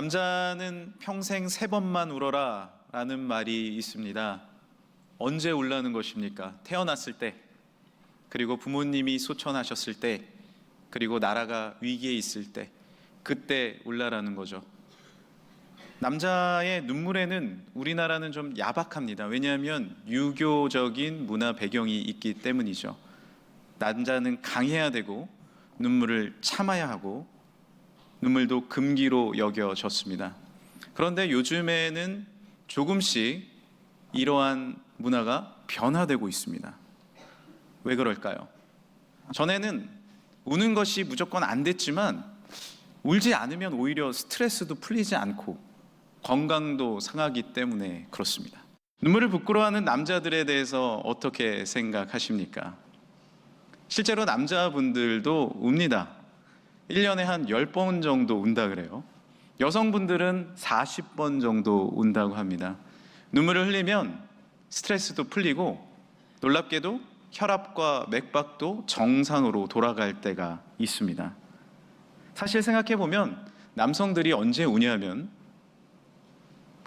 남자는 평생 3번만 울어라 라는 말이 있습니다. 언제 울라는 것입니까? 태어났을 때, 그리고 부모님이 소천하셨을 때, 그리고 나라가 위기에 있을 때, 그때 울라라는 거죠. 남자의 눈물에는 우리나라는 좀 야박합니다. 왜냐하면 유교적인 문화 배경이 있기 때문이죠. 남자는 강해야 되고 눈물을 참아야 하고 눈물도 금기로 여겨졌습니다. 그런데 요즘에는 조금씩 이러한 문화가 변화되고 있습니다. 왜 그럴까요? 전에는 우는 것이 무조건 안 됐지만 울지 않으면 오히려 스트레스도 풀리지 않고 건강도 상하기 때문에 그렇습니다. 눈물을 부끄러워하는 남자들에 대해서 어떻게 생각하십니까? 실제로 남자분들도 웁니다. 1년에 한 10번 정도 운다 그래요. 여성분들은 40번 정도 운다고 합니다. 눈물을 흘리면 스트레스도 풀리고 놀랍게도 혈압과 맥박도 정상으로 돌아갈 때가 있습니다. 사실 생각해보면 남성들이 언제 우냐면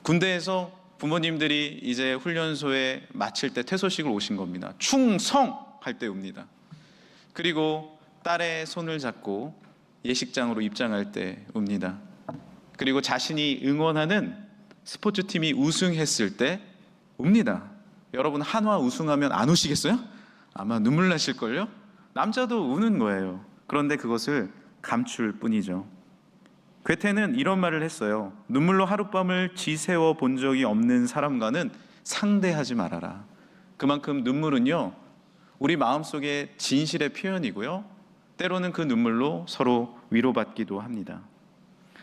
군대에서 부모님들이 이제 훈련소에 마칠 때 퇴소식을 오신 겁니다. 충성할 때 웁니다. 그리고 딸의 손을 잡고 예식장으로 입장할 때 웁니다. 그리고 자신이 응원하는 스포츠팀이 우승했을 때 웁니다. 여러분, 한화 우승하면 안 우시겠어요? 아마 눈물 나실걸요? 남자도 우는 거예요. 그런데 그것을 감출 뿐이죠. 괴테는 이런 말을 했어요. 눈물로 하룻밤을 지새워 본 적이 없는 사람과는 상대하지 말아라. 그만큼 눈물은요, 우리 마음속의 진실의 표현이고요, 때로는 그 눈물로 서로 위로받기도 합니다.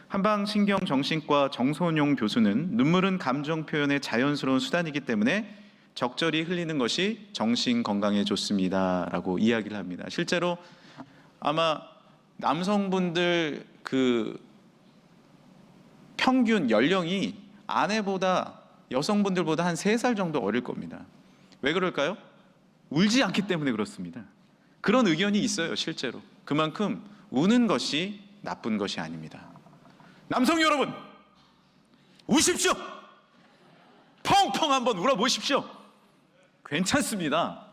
한방신경정신과 정선용 교수는 눈물은 감정 표현의 자연스러운 수단이기 때문에 적절히 흘리는 것이 정신 건강에 좋습니다 라고 이야기를 합니다. 실제로 아마 남성분들 평균 연령이 아내보다, 여성분들보다 한 3살 정도 어릴 겁니다. 왜 그럴까요? 울지 않기 때문에 그렇습니다. 그런 의견이 있어요. 실제로 그만큼 우는 것이 나쁜 것이 아닙니다. 남성 여러분, 우십시오. 펑펑 한번 울어보십시오. 괜찮습니다.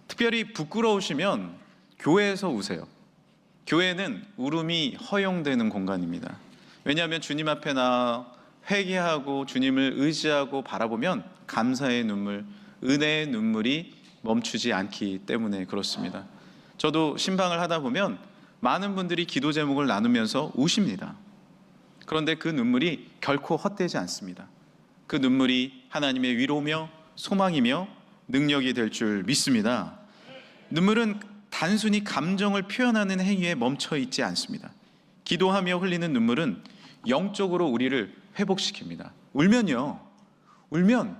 특별히 부끄러우시면 교회에서 우세요. 교회는 울음이 허용되는 공간입니다. 왜냐하면 주님 앞에 나와 회개하고 주님을 의지하고 바라보면 감사의 눈물, 은혜의 눈물이 멈추지 않기 때문에 그렇습니다. 저도 신방을 하다 보면 많은 분들이 기도 제목을 나누면서 우십니다. 그런데 그 눈물이 결코 헛되지 않습니다. 그 눈물이 하나님의 위로며 소망이며 능력이 될 줄 믿습니다. 눈물은 단순히 감정을 표현하는 행위에 멈춰 있지 않습니다. 기도하며 흘리는 눈물은 영적으로 우리를 회복시킵니다. 울면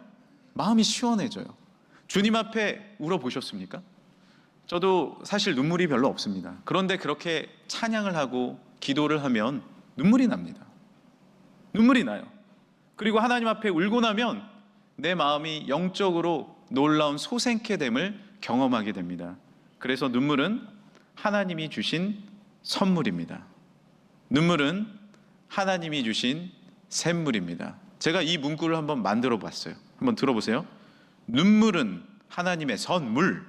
마음이 시원해져요. 주님 앞에 울어보셨습니까? 저도 사실 눈물이 별로 없습니다. 그런데 그렇게 찬양을 하고 기도를 하면 눈물이 납니다. 눈물이 나요. 그리고 하나님 앞에 울고 나면 내 마음이 영적으로 놀라운 소생케 됨을 경험하게 됩니다. 그래서 눈물은 하나님이 주신 선물입니다. 눈물은 하나님이 주신 샘물입니다. 제가 이 문구를 한번 만들어 봤어요. 한번 들어보세요. 눈물은 하나님의 선물,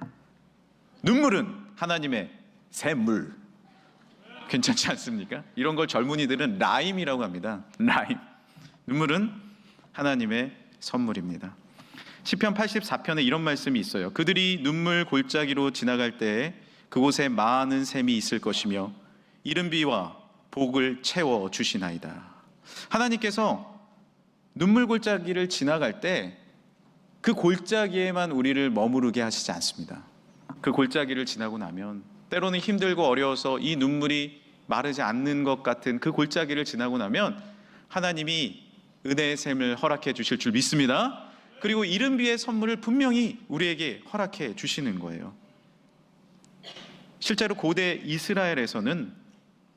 눈물은 하나님의 샘물. 괜찮지 않습니까? 이런 걸 젊은이들은 라임이라고 합니다. 라임. 눈물은 하나님의 선물입니다. 시편 84편에 이런 말씀이 있어요. 그들이 눈물 골짜기로 지나갈 때 그곳에 많은 샘이 있을 것이며 이른 비와 복을 채워 주시나이다. 하나님께서 눈물 골짜기를 지나갈 때 그 골짜기에만 우리를 머무르게 하시지 않습니다. 그 골짜기를 지나고 나면 때로는 힘들고 어려워서 이 눈물이 마르지 않는 것 같은 그 골짜기를 지나고 나면 하나님이 은혜의 샘을 허락해 주실 줄 믿습니다. 그리고 이른 비의 선물을 분명히 우리에게 허락해 주시는 거예요. 실제로 고대 이스라엘에서는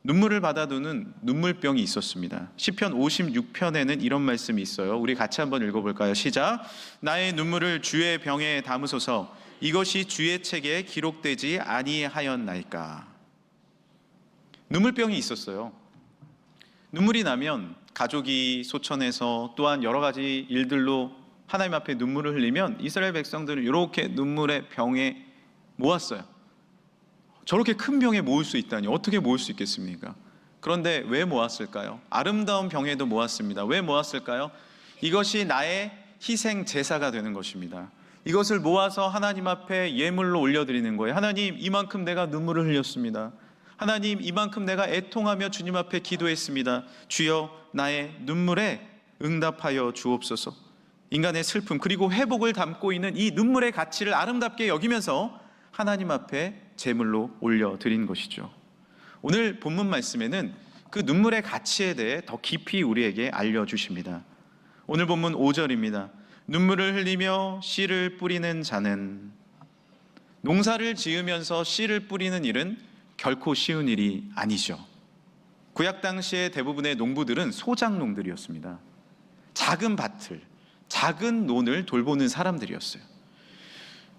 눈물을 받아두는 눈물병이 있었습니다. 시편 56편에는 이런 말씀이 있어요. 우리 같이 한번 읽어볼까요? 시작. 나의 눈물을 주의 병에 담으소서. 이것이 주의 책에 기록되지 아니하였나이까. 눈물병이 있었어요. 눈물이 나면 가족이 소천해서 또한 여러 가지 일들로 하나님 앞에 눈물을 흘리면 이스라엘 백성들은 이렇게 눈물의 병에 모았어요. 저렇게 큰 병에 모을 수 있다니 어떻게 모을 수 있겠습니까? 그런데 왜 모았을까요? 아름다운 병에도 모았습니다. 왜 모았을까요? 이것이 나의 희생 제사가 되는 것입니다. 이것을 모아서 하나님 앞에 예물로 올려드리는 거예요. 하나님, 이만큼 내가 눈물을 흘렸습니다. 하나님, 이만큼 내가 애통하며 주님 앞에 기도했습니다. 주여, 나의 눈물에 응답하여 주옵소서. 인간의 슬픔 그리고 회복을 담고 있는 이 눈물의 가치를 아름답게 여기면서 하나님 앞에 제물로 올려드린 것이죠. 오늘 본문 말씀에는 그 눈물의 가치에 대해 더 깊이 우리에게 알려주십니다. 오늘 본문 5절입니다. 눈물을 흘리며 씨를 뿌리는 자는, 농사를 지으면서 씨를 뿌리는 일은 결코 쉬운 일이 아니죠. 구약 당시의 대부분의 농부들은 소작농들이었습니다. 작은 밭을, 작은 논을 돌보는 사람들이었어요.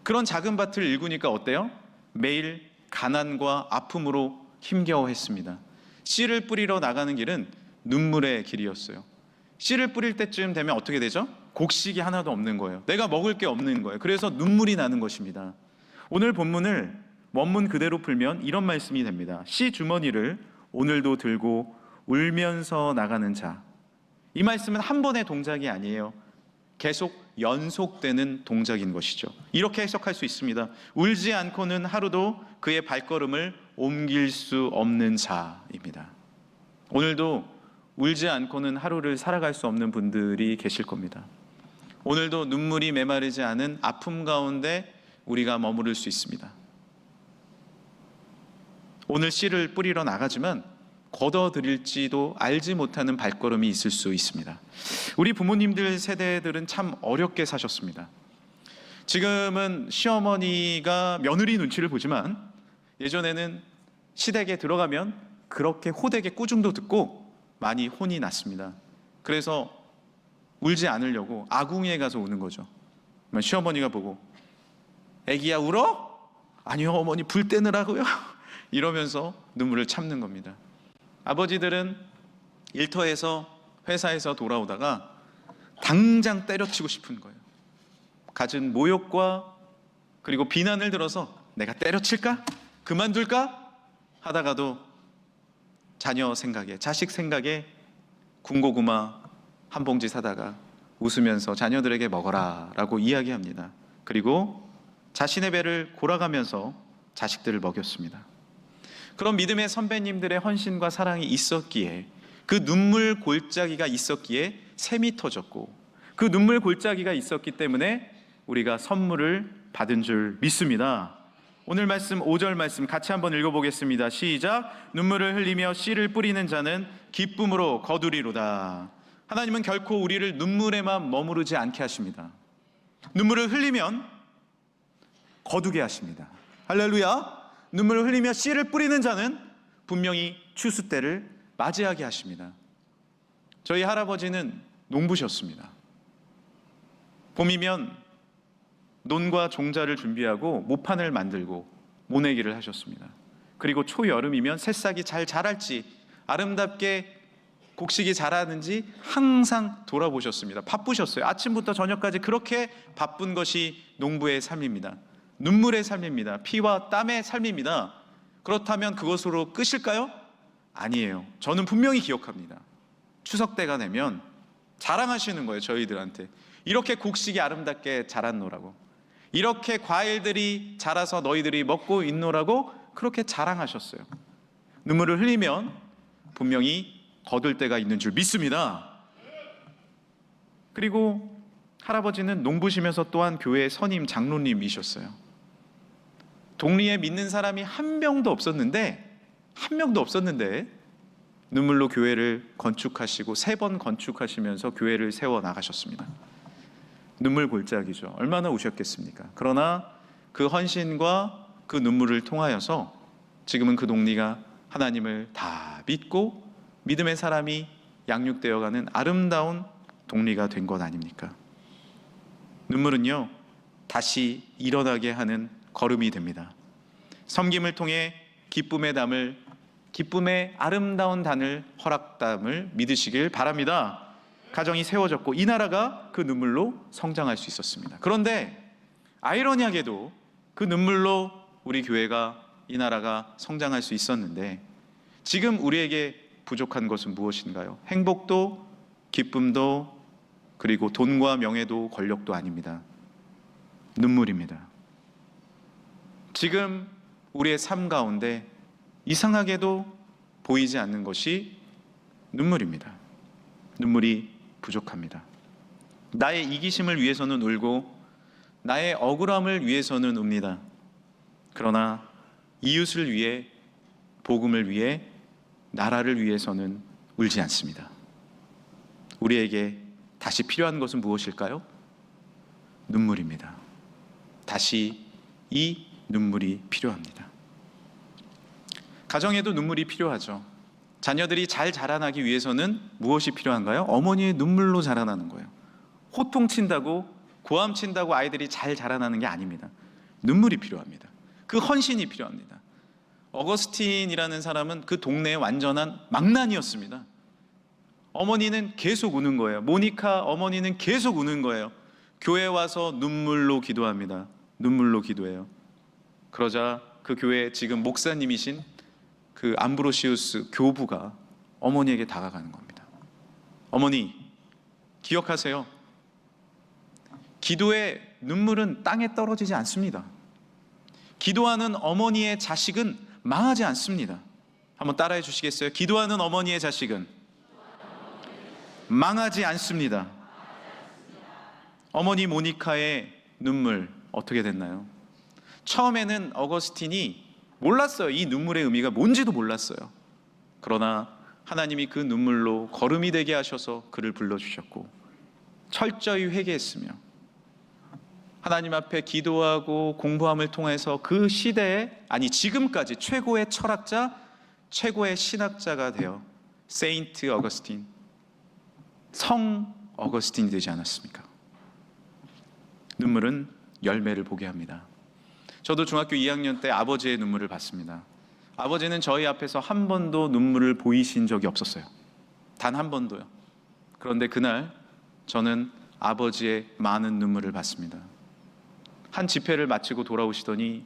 그런 작은 밭을 일구니까 어때요? 매일 가난과 아픔으로 힘겨워했습니다. 씨를 뿌리러 나가는 길은 눈물의 길이었어요. 씨를 뿌릴 때쯤 되면 어떻게 되죠? 곡식이 하나도 없는 거예요. 내가 먹을 게 없는 거예요. 그래서 눈물이 나는 것입니다. 오늘 본문을 원문 그대로 풀면 이런 말씀이 됩니다. 씨 주머니를 오늘도 들고 울면서 나가는 자. 이 말씀은 한 번의 동작이 아니에요. 계속 연속되는 동작인 것이죠. 이렇게 해석할 수 있습니다. 울지 않고는 하루도 그의 발걸음을 옮길 수 없는 자입니다. 오늘도 울지 않고는 하루를 살아갈 수 없는 분들이 계실 겁니다. 오늘도 눈물이 메마르지 않은 아픔 가운데 우리가 머무를 수 있습니다. 오늘 씨를 뿌리러 나가지만 걷어들일지도 알지 못하는 발걸음이 있을 수 있습니다. 우리 부모님들 세대들은 참 어렵게 사셨습니다. 지금은 시어머니가 며느리 눈치를 보지만 예전에는 시댁에 들어가면 그렇게 호되게 꾸중도 듣고 많이 혼이 났습니다. 그래서 울지 않으려고 아궁이에 가서 우는 거죠. 시어머니가 보고 애기야 울어? 아니요 어머니 불 떼느라고요. 이러면서 눈물을 참는 겁니다. 아버지들은 일터에서 회사에서 돌아오다가 당장 때려치고 싶은 거예요. 갖은 모욕과 그리고 비난을 들어서 내가 때려칠까? 그만둘까? 하다가도 자녀 생각에, 자식 생각에 군고구마 한 봉지 사다가 웃으면서 자녀들에게 먹어라 라고 이야기합니다. 그리고 자신의 배를 골아가면서 자식들을 먹였습니다. 그런 믿음의 선배님들의 헌신과 사랑이 있었기에, 그 눈물 골짜기가 있었기에 샘이 터졌고, 그 눈물 골짜기가 있었기 때문에 우리가 선물을 받은 줄 믿습니다. 오늘 말씀 5절 말씀 같이 한번 읽어보겠습니다. 시작. 눈물을 흘리며 씨를 뿌리는 자는 기쁨으로 거두리로다. 하나님은 결코 우리를 눈물에만 머무르지 않게 하십니다. 눈물을 흘리면 거두게 하십니다. 할렐루야. 눈물을 흘리며 씨를 뿌리는 자는 분명히 추수 때를 맞이하게 하십니다. 저희 할아버지는 농부셨습니다. 봄이면 논과 종자를 준비하고 모판을 만들고 모내기를 하셨습니다. 그리고 초여름이면 새싹이 잘 자랄지, 아름답게 곡식이 자라는지 항상 돌아보셨습니다. 바쁘셨어요. 아침부터 저녁까지 그렇게 바쁜 것이 농부의 삶입니다. 눈물의 삶입니다. 피와 땀의 삶입니다. 그렇다면 그것으로 끝일까요? 아니에요. 저는 분명히 기억합니다. 추석 때가 되면 자랑하시는 거예요. 저희들한테 이렇게 곡식이 아름답게 자랐노라고, 이렇게 과일들이 자라서 너희들이 먹고 있노라고 그렇게 자랑하셨어요. 눈물을 흘리면 분명히 거둘 때가 있는 줄 믿습니다. 그리고 할아버지는 농부시면서 또한 교회의 선임 장로님이셨어요. 동리에 믿는 사람이 한 명도 없었는데 눈물로 교회를 건축하시고 3번 건축하시면서 교회를 세워 나가셨습니다. 눈물 골짜기죠. 얼마나 우셨겠습니까? 그러나 그 헌신과 그 눈물을 통하여서 지금은 그 동리가 하나님을 다 믿고 믿음의 사람이 양육되어가는 아름다운 동리가 된 것 아닙니까? 눈물은요, 다시 일어나게 하는 걸음이 됩니다. 섬김을 통해 기쁨의 담을 기쁨의 아름다운 단을 허락담을 믿으시길 바랍니다. 가정이 세워졌고 이 나라가 그 눈물로 성장할 수 있었습니다. 그런데 아이러니하게도 그 눈물로 우리 교회가, 이 나라가 성장할 수 있었는데 지금 우리에게 부족한 것은 무엇인가요? 행복도 기쁨도 그리고 돈과 명예도 권력도 아닙니다. 눈물입니다. 지금 우리의 삶 가운데 이상하게도 보이지 않는 것이 눈물입니다. 눈물이 부족합니다. 나의 이기심을 위해서는 울고 나의 억울함을 위해서는 웁니다. 그러나 이웃을 위해, 복음을 위해, 나라를 위해서는 울지 않습니다. 우리에게 다시 필요한 것은 무엇일까요? 눈물입니다. 다시 이 눈물이 필요합니다. 가정에도 눈물이 필요하죠. 자녀들이 잘 자라나기 위해서는 무엇이 필요한가요? 어머니의 눈물로 자라나는 거예요. 호통친다고, 고함친다고 아이들이 잘 자라나는 게 아닙니다. 눈물이 필요합니다. 그 헌신이 필요합니다. 어거스틴이라는 사람은 그 동네의 완전한 망난이었습니다. 어머니는 계속 우는 거예요. 모니카 어머니는 계속 우는 거예요. 교회 와서 눈물로 기도합니다. 눈물로 기도해요. 그러자 그 교회 지금 목사님이신 그 암브로시우스 교부가 어머니에게 다가가는 겁니다. 어머니, 기억하세요. 기도의 눈물은 땅에 떨어지지 않습니다. 기도하는 어머니의 자식은 망하지 않습니다. 한번 따라해 주시겠어요? 기도하는 어머니의 자식은 망하지 않습니다. 어머니 모니카의 눈물 어떻게 됐나요? 처음에는 어거스틴이 몰랐어요. 이 눈물의 의미가 뭔지도 몰랐어요. 그러나 하나님이 그 눈물로 걸음이 되게 하셔서 그를 불러주셨고 철저히 회개했으며 하나님 앞에 기도하고 공부함을 통해서 그 시대에, 아니 지금까지 최고의 철학자, 최고의 신학자가 되어 세인트 어거스틴, 성 어거스틴이 되지 않았습니까? 눈물은 열매를 보게 합니다. 저도 중학교 2학년 때 아버지의 눈물을 봤습니다. 아버지는 저희 앞에서 한 번도 눈물을 보이신 적이 없었어요. 단 한 번도요. 그런데 그날 저는 아버지의 많은 눈물을 봤습니다. 한 집회를 마치고 돌아오시더니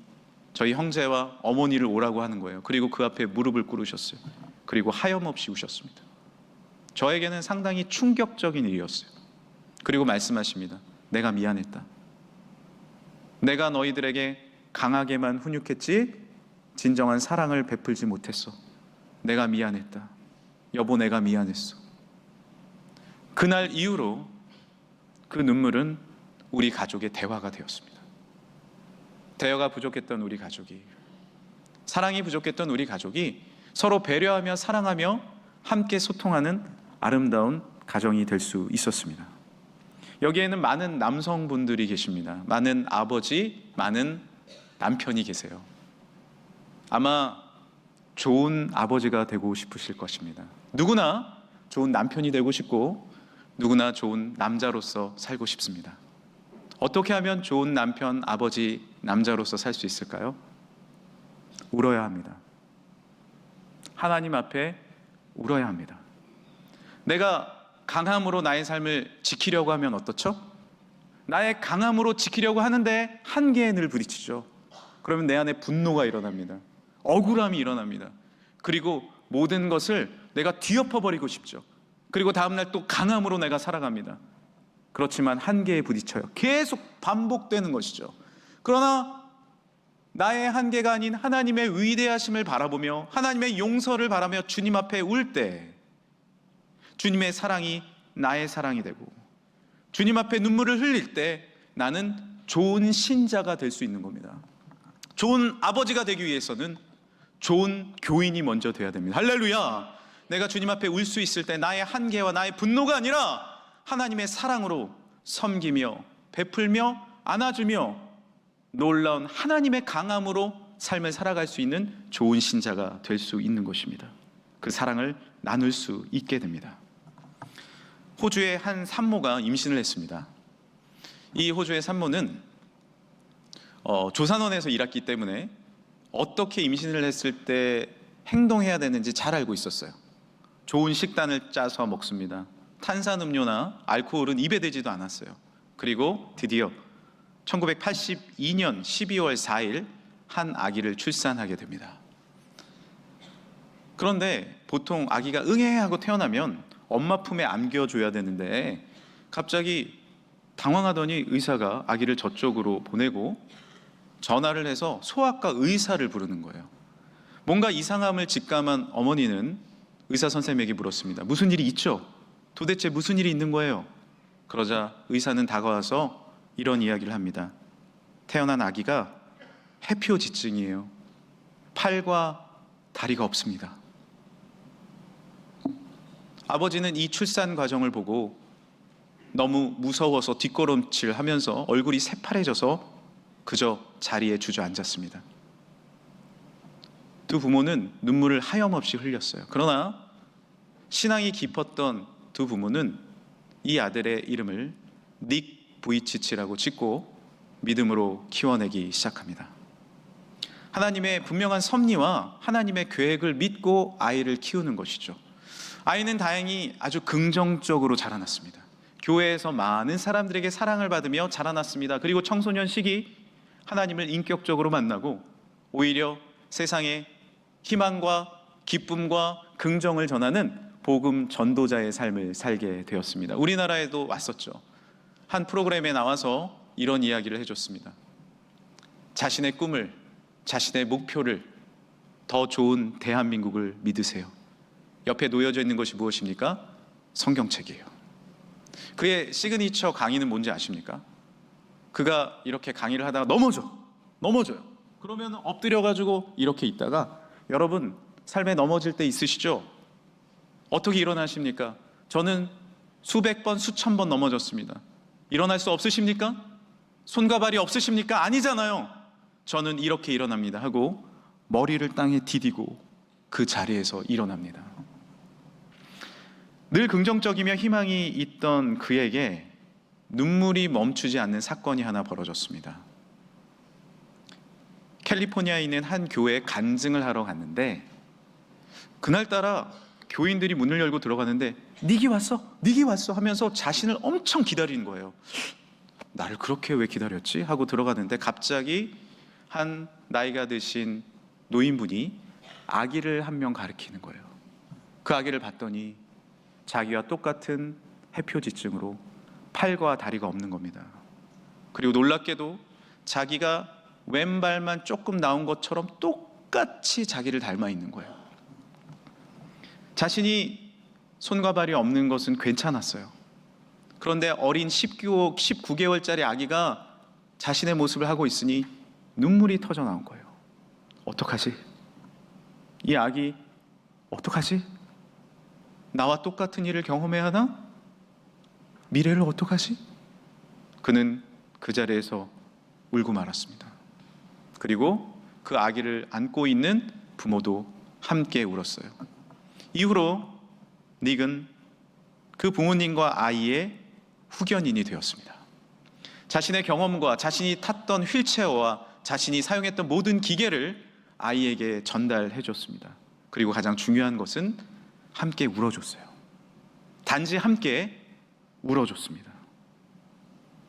저희 형제와 어머니를 오라고 하는 거예요. 그리고 그 앞에 무릎을 꿇으셨어요. 그리고 하염없이 우셨습니다. 저에게는 상당히 충격적인 일이었어요. 그리고 말씀하십니다. 내가 미안했다. 내가 너희들에게 강하게만 훈육했지 진정한 사랑을 베풀지 못했어. 내가 미안했다. 여보, 내가 미안했어. 그날 이후로 그 눈물은 우리 가족의 대화가 되었습니다. 대화가 부족했던 우리 가족이, 사랑이 부족했던 우리 가족이 서로 배려하며 사랑하며 함께 소통하는 아름다운 가정이 될 수 있었습니다. 여기에는 많은 남성분들이 계십니다. 많은 아버지, 많은 남편이 계세요. 아마 좋은 아버지가 되고 싶으실 것입니다. 누구나 좋은 남편이 되고 싶고 누구나 좋은 남자로서 살고 싶습니다. 어떻게 하면 좋은 남편, 아버지, 남자로서 살 수 있을까요? 울어야 합니다. 하나님 앞에 울어야 합니다. 내가 강함으로 나의 삶을 지키려고 하면 어떻죠? 나의 강함으로 지키려고 하는데 한계에 늘 부딪히죠. 그러면 내 안에 분노가 일어납니다. 억울함이 일어납니다. 그리고 모든 것을 내가 뒤엎어버리고 싶죠. 그리고 다음날 또 강함으로 내가 살아갑니다. 그렇지만 한계에 부딪혀요. 계속 반복되는 것이죠. 그러나 나의 한계가 아닌 하나님의 위대하심을 바라보며 하나님의 용서를 바라며 주님 앞에 울 때 주님의 사랑이 나의 사랑이 되고 주님 앞에 눈물을 흘릴 때 나는 좋은 신자가 될 수 있는 겁니다. 좋은 아버지가 되기 위해서는 좋은 교인이 먼저 돼야 됩니다. 할렐루야! 내가 주님 앞에 울 수 있을 때 나의 한계와 나의 분노가 아니라 하나님의 사랑으로 섬기며 베풀며 안아주며 놀라운 하나님의 강함으로 삶을 살아갈 수 있는 좋은 신자가 될 수 있는 것입니다. 그 사랑을 나눌 수 있게 됩니다. 호주의 한 산모가 임신을 했습니다. 이 호주의 산모는 조산원에서 일했기 때문에 어떻게 임신을 했을 때 행동해야 되는지 잘 알고 있었어요. 좋은 식단을 짜서 먹습니다. 탄산음료나 알코올은 입에 대지도 않았어요. 그리고 드디어 1982년 12월 4일 한 아기를 출산하게 됩니다. 그런데 보통 아기가 응애하고 태어나면 엄마 품에 안겨줘야 되는데 갑자기 당황하더니 의사가 아기를 저쪽으로 보내고 전화를 해서 소아과 의사를 부르는 거예요. 뭔가 이상함을 직감한 어머니는 의사 선생님에게 물었습니다. 무슨 일이 있죠? 도대체 무슨 일이 있는 거예요? 그러자 의사는 다가와서 이런 이야기를 합니다. 태어난 아기가 해표지증이에요. 팔과 다리가 없습니다. 아버지는 이 출산 과정을 보고 너무 무서워서 뒷걸음질 하면서 얼굴이 새파래져서 그저 자리에 주저앉았습니다. 두 부모는 눈물을 하염없이 흘렸어요. 그러나 신앙이 깊었던 두 부모는 이 아들의 이름을 닉 부이치치라고 짓고 믿음으로 키워내기 시작합니다. 하나님의 분명한 섭리와 하나님의 계획을 믿고 아이를 키우는 것이죠. 아이는 다행히 아주 긍정적으로 자라났습니다. 교회에서 많은 사람들에게 사랑을 받으며 자라났습니다. 그리고 청소년 시기 하나님을 인격적으로 만나고 오히려 세상에 희망과 기쁨과 긍정을 전하는 복음 전도자의 삶을 살게 되었습니다. 우리나라에도 왔었죠. 한 프로그램에 나와서 이런 이야기를 해줬습니다. 자신의 꿈을, 자신의 목표를, 더 좋은 대한민국을 믿으세요. 옆에 놓여져 있는 것이 무엇입니까? 성경책이에요. 그의 시그니처 강의는 뭔지 아십니까? 그가 이렇게 강의를 하다가 넘어져요. 그러면 엎드려가지고 이렇게 있다가, 여러분 삶에 넘어질 때 있으시죠? 어떻게 일어나십니까? 저는 수백 번, 수천 번 넘어졌습니다. 일어날 수 없으십니까? 손과 발이 없으십니까? 아니잖아요. 저는 이렇게 일어납니다 하고 머리를 땅에 디디고 그 자리에서 일어납니다. 늘 긍정적이며 희망이 있던 그에게 눈물이 멈추지 않는 사건이 하나 벌어졌습니다. 캘리포니아에 있는 한 교회에 간증을 하러 갔는데, 그날따라 교인들이 문을 열고 들어가는데 닉이 왔어 하면서 자신을 엄청 기다리는 거예요. 나를 그렇게 왜 기다렸지? 하고 들어가는데 갑자기 한 나이가 드신 노인분이 아기를 한 명 가리키는 거예요. 그 아기를 봤더니 자기와 똑같은 해표지증으로 팔과 다리가 없는 겁니다. 그리고 놀랍게도 자기가 왼발만 조금 나온 것처럼 똑같이 자기를 닮아 있는 거예요. 자신이 손과 발이 없는 것은 괜찮았어요. 그런데 어린 19개월짜리 아기가 자신의 모습을 하고 있으니 눈물이 터져 나온 거예요. 어떡하지? 이 아기 어떡하지? 나와 똑같은 일을 경험해야 하나? 미래를 어떡하지? 그는 그 자리에서 울고 말았습니다. 그리고 그 아기를 안고 있는 부모도 함께 울었어요. 이후로 닉은 그 부모님과 아이의 후견인이 되었습니다. 자신의 경험과 자신이 탔던 휠체어와 자신이 사용했던 모든 기계를 아이에게 전달해 줬습니다. 그리고 가장 중요한 것은 함께 울어줬어요. 단지 함께 울어줬습니다.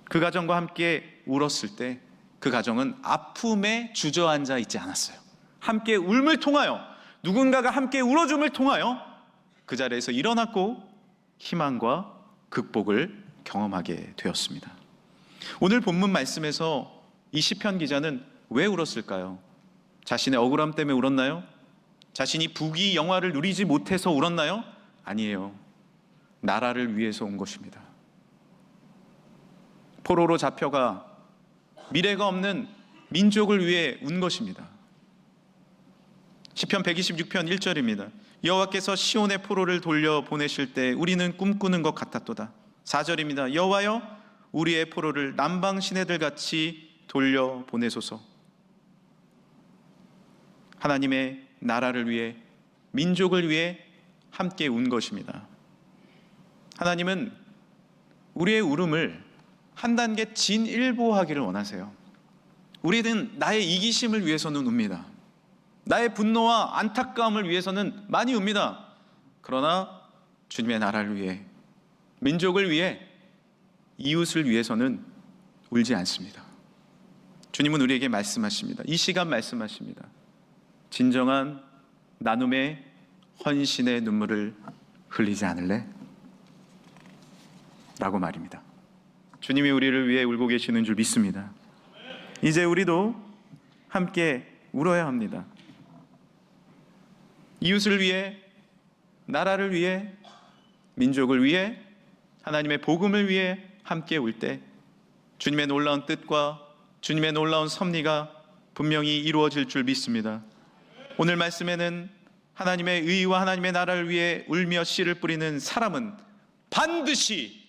그 가정과 함께 울었을 때 그 가정은 아픔에 주저앉아 있지 않았어요. 함께 울음을 통하여, 누군가가 함께 울어줌을 통하여 그 자리에서 일어났고 희망과 극복을 경험하게 되었습니다. 오늘 본문 말씀에서 이 시편 기자는 왜 울었을까요? 자신의 억울함 때문에 울었나요? 자신이 부귀 영화를 누리지 못해서 울었나요? 아니에요. 나라를 위해서 온 것입니다. 포로로 잡혀가 미래가 없는 민족을 위해 운 것입니다. 시편 126편 1절입니다. 여호와께서 시온의 포로를 돌려보내실 때 우리는 꿈꾸는 것 같았도다. 4절입니다. 여호와여, 우리의 포로를 남방 시내들같이 돌려보내소서. 하나님의 나라를 위해, 민족을 위해 함께 운 것입니다. 하나님은 우리의 울음을 한 단계 진일보하기를 원하세요. 우리는 나의 이기심을 위해서는 웁니다. 나의 분노와 안타까움을 위해서는 많이 웁니다. 그러나 주님의 나라를 위해, 민족을 위해, 이웃을 위해서는 울지 않습니다. 주님은 우리에게 말씀하십니다. 이 시간 말씀하십니다. 진정한 나눔의 헌신의 눈물을 흘리지 않을래? 라고 말입니다. 주님이 우리를 위해 울고 계시는 줄 믿습니다. 이제 우리도 함께 울어야 합니다. 이웃을 위해, 나라를 위해, 민족을 위해, 하나님의 복음을 위해 함께 울 때 주님의 놀라운 뜻과 주님의 놀라운 섭리가 분명히 이루어질 줄 믿습니다. 오늘 말씀에는 하나님의 의와 하나님의 나라를 위해 울며 씨를 뿌리는 사람은 반드시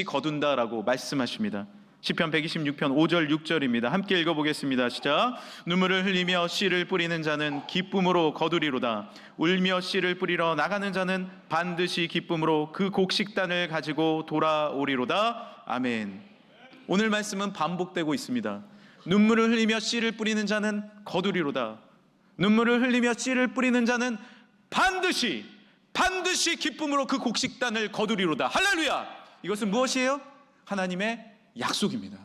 거둔다라고 말씀하십니다. 시편 126편 5절 6절입니다. 함께 읽어보겠습니다. 시작. 눈물을 흘리며 씨를 뿌리는 자는 기쁨으로 거두리로다. 울며 씨를 뿌리러 나가는 자는 반드시 기쁨으로 그 곡식단을 가지고 돌아오리로다. 아멘. 오늘 말씀은 반복되고 있습니다. 눈물을 흘리며 씨를 뿌리는 자는 거두리로다. 눈물을 흘리며 씨를 뿌리는 자는 반드시 기쁨으로 그 곡식단을 거두리로다. 할렐루야. 이것은 무엇이에요? 하나님의 약속입니다.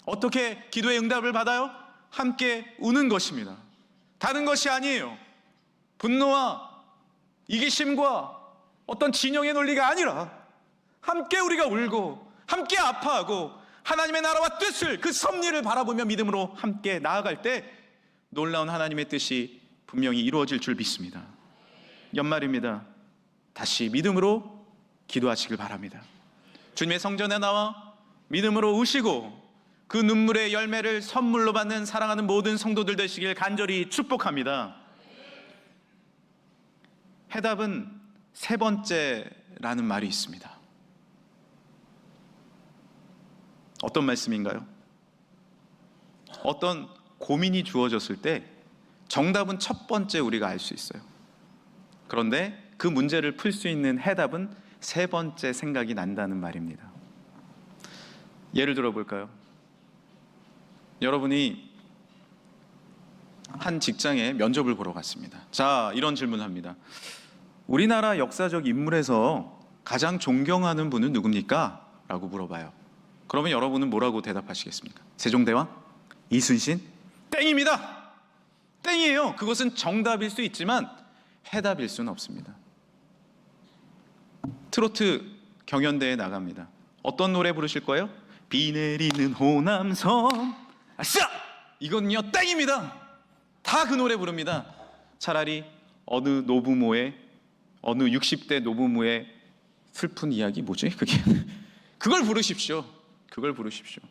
어떻게 기도의 응답을 받아요? 함께 우는 것입니다. 다른 것이 아니에요. 분노와 이기심과 어떤 진영의 논리가 아니라 함께 우리가 울고 함께 아파하고 하나님의 나라와 뜻을, 그 섭리를 바라보며 믿음으로 함께 나아갈 때 놀라운 하나님의 뜻이 분명히 이루어질 줄 믿습니다. 연말입니다. 다시 믿음으로 기도하시길 바랍니다. 주님의 성전에 나와 믿음으로 우시고 그 눈물의 열매를 선물로 받는 사랑하는 모든 성도들 되시길 간절히 축복합니다. 해답은 세 번째라는 말이 있습니다. 어떤 말씀인가요? 어떤 고민이 주어졌을 때 정답은 첫 번째 우리가 알 수 있어요. 그런데 그 문제를 풀 수 있는 해답은 세 번째 생각이 난다는 말입니다. 예를 들어 볼까요? 여러분이 한 직장에 면접을 보러 갔습니다. 자, 이런 질문을 합니다. 우리나라 역사적 인물에서 가장 존경하는 분은 누굽니까? 라고 물어봐요. 그러면 여러분은 뭐라고 대답하시겠습니까? 세종대왕? 이순신? 땡입니다. 땡이에요. 그것은 정답일 수 있지만 해답일 수는 없습니다. 트로트 경연대회에 나갑니다. 어떤 노래 부르실 거예요? 비 내리는 호남섬 아싸! 이건요 땡입니다. 다 그 노래 부릅니다. 차라리 어느 60대 노부모의 슬픈 이야기 뭐지? 그걸 부르십시오. 그걸 부르십시오.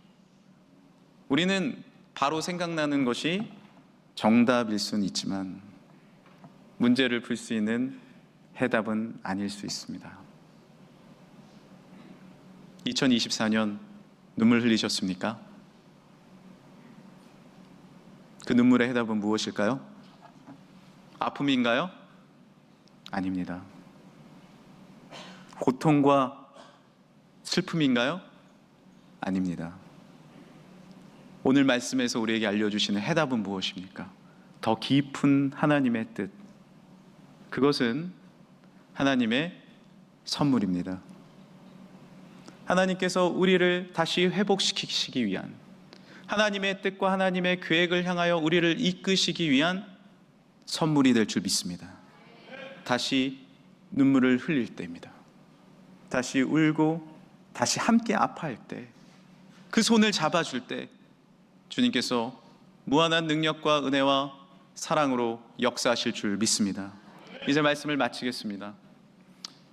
우리는 바로 생각나는 것이 정답일 수는 있지만 문제를 풀 수 있는 해답은 아닐 수 있습니다. 2024년 눈물 흘리셨습니까? 그 눈물의 해답은 무엇일까요? 아픔인가요? 아닙니다. 고통과 슬픔인가요? 아닙니다. 오늘 말씀에서 우리에게 알려주시는 해답은 무엇입니까? 더 깊은 하나님의 뜻, 그것은 하나님의 선물입니다. 하나님께서 우리를 다시 회복시키시기 위한, 하나님의 뜻과 하나님의 계획을 향하여 우리를 이끄시기 위한 선물이 될 줄 믿습니다. 다시 눈물을 흘릴 때입니다. 다시 울고 다시 함께 아파할 때, 그 손을 잡아줄 때 주님께서 무한한 능력과 은혜와 사랑으로 역사하실 줄 믿습니다. 이제 말씀을 마치겠습니다.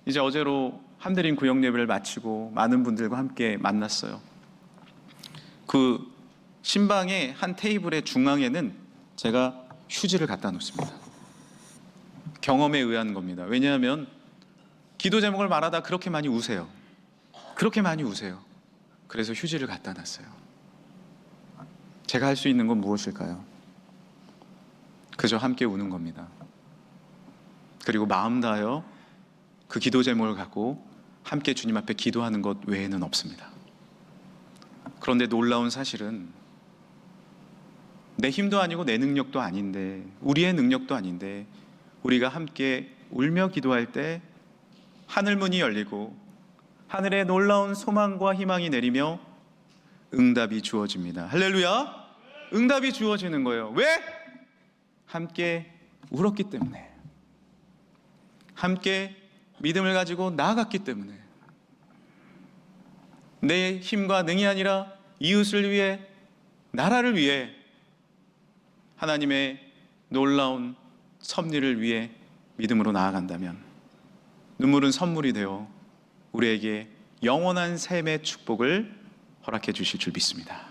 이제 어제로 함드림 구역 예배를 마치고 많은 분들과 함께 만났어요. 그 신방의 한 테이블의 중앙에는 제가 휴지를 갖다 놓습니다. 경험에 의한 겁니다. 왜냐하면 기도 제목을 말하다 그렇게 많이 우세요. 그렇게 많이 우세요. 그래서 휴지를 갖다 놨어요. 제가 할 수 있는 건 무엇일까요? 그저 함께 우는 겁니다. 그리고 마음 다하여 그 기도 제목을 갖고 함께 주님 앞에 기도하는 것 외에는 없습니다. 그런데 놀라운 사실은 내 힘도 아니고 내 능력도 아닌데, 우리의 능력도 아닌데, 우리가 함께 울며 기도할 때 하늘 문이 열리고 하늘에 놀라운 소망과 희망이 내리며 응답이 주어집니다. 할렐루야! 응답이 주어지는 거예요. 왜? 함께 울었기 때문에, 함께 믿음을 가지고 나아갔기 때문에. 내 힘과 능이 아니라 이웃을 위해, 나라를 위해, 하나님의 놀라운 섭리를 위해 믿음으로 나아간다면 눈물은 선물이 되어 우리에게 영원한 삶의 축복을 허락해 주실 줄 믿습니다.